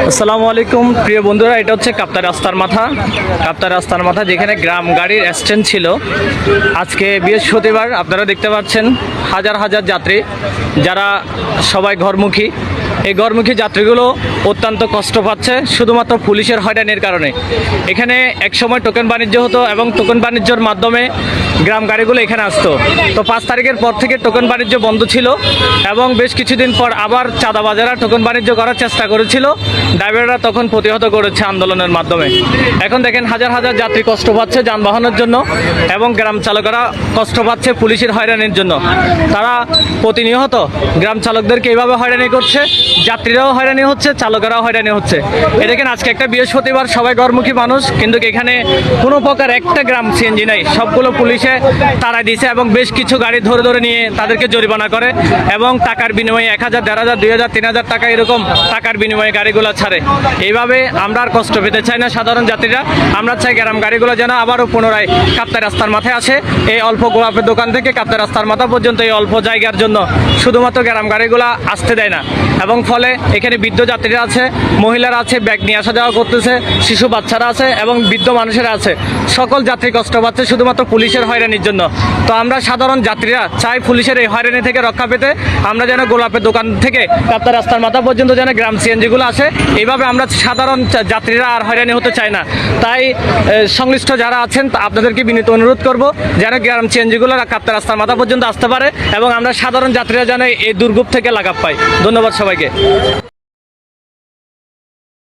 আসসালামু আলাইকুম প্রিয় বন্ধুরা, এটা হচ্ছে কাপ্তাই রাস্তার মাথা যেখানে গ্রাম গাড়ির স্ট্যান্ড ছিল। আজকে বৃহস্পতিবার, আপনারা দেখতে পাচ্ছেন হাজার হাজার যাত্রী, যারা সবাই ঘরমুখী। এই ঘরমুখী যাত্রীগুলো অত্যন্ত কষ্ট পাচ্ছে শুধুমাত্র পুলিশের হয়রানির কারণে। এখানে একসময় টোকেন বাণিজ্য হতো এবং টোকেন বাণিজ্যের মাধ্যমে গ্রাম গাড়িগুলো এখানে আসতো। তো 5 তারিখের পর থেকে টোকেন বাণিজ্য বন্ধ ছিল এবং বেশ কিছুদিন পর আবার চাঁদাবাজারা টোকেন বাণিজ্য করার চেষ্টা করেছিল। ড্রাইভাররা তখন প্রতিহত করেছে আন্দোলনের মাধ্যমে। এখন দেখেন হাজার হাজার যাত্রী কষ্ট পাচ্ছে যানবাহনের জন্য এবং গ্রাম চালকেরা কষ্ট পাচ্ছে পুলিশের হয়রানির জন্য। তারা প্রতিনিয়ত গ্রাম চালকদেরকে এইভাবে হয়রানি করছে, যাত্রীরাও হয়রানি হচ্ছে, চালকেরাও হয়রানি হচ্ছে। এ দেখেন আজকে একটা বৃহস্পতিবার, সবাই ঘরমুখী মানুষ, কিন্তু এখানে কোনো প্রকার একটা গ্রাম সিএনজি নাই। সবগুলো পুলিশে তাড়া দিয়েছে এবং বেশ কিছু গাড়ি ধরে ধরে নিয়ে তাদেরকে জরিমানা করে এবং টাকার বিনিময়ে 1000, 1500, 2000, 3000 টাকা এরকম টাকার বিনিময়ে গাড়িগুলো ছাড়ে। এইভাবে আমরা আর কষ্ট পেতে চাই না সাধারণ যাত্রীরা। আমরা চাই গ্রাম গাড়িগুলো যেন আবারও পুনরায় কাপ্তাই রাস্তার মাথায় আসে। এই অল্প গোলাপের দোকান থেকে কাপ্তাই রাস্তার মাথা পর্যন্ত এই অল্প জায়গার জন্য শুধুমাত্র গ্রাম গাড়িগুলো আসতে দেয় না, এবং ফলে এখানে বৃদ্ধ যাত্রীরা আছে, মহিলারা আছে, ব্যাগ নিয়ে আসা যাওয়া করতেছে, শিশু বাচ্চারা আছে এবং বৃদ্ধ মানুষেরা আছে। সকল যাত্রী কষ্ট পাচ্ছে শুধুমাত্র পুলিশের হয়রানির জন্য। তো আমরা সাধারণ যাত্রীরা চাই পুলিশের এই হয়রানি থেকে রক্ষা পেতে আমরা যেন গোলাপের দোকান থেকে কাপ্তাই রাস্তার মাথা পর্যন্ত যেন গ্রাম সিএনজিগুলো আসে। এইভাবে আমরা সাধারণ যাত্রীরা আর হয়রানি হতে চাই না। তাই সংশ্লিষ্ট যারা আছেন আপনাদেরকে বিনীত অনুরোধ করব যেন গ্রাম সিএনজিগুলো কাপ্তাই রাস্তার মাথা পর্যন্ত আসতে পারে এবং আমরা সাধারণ যাত্রীরা যেন এই দুর্ভোগ থেকে লাঘব পাই। ধন্যবাদ সবাইকে।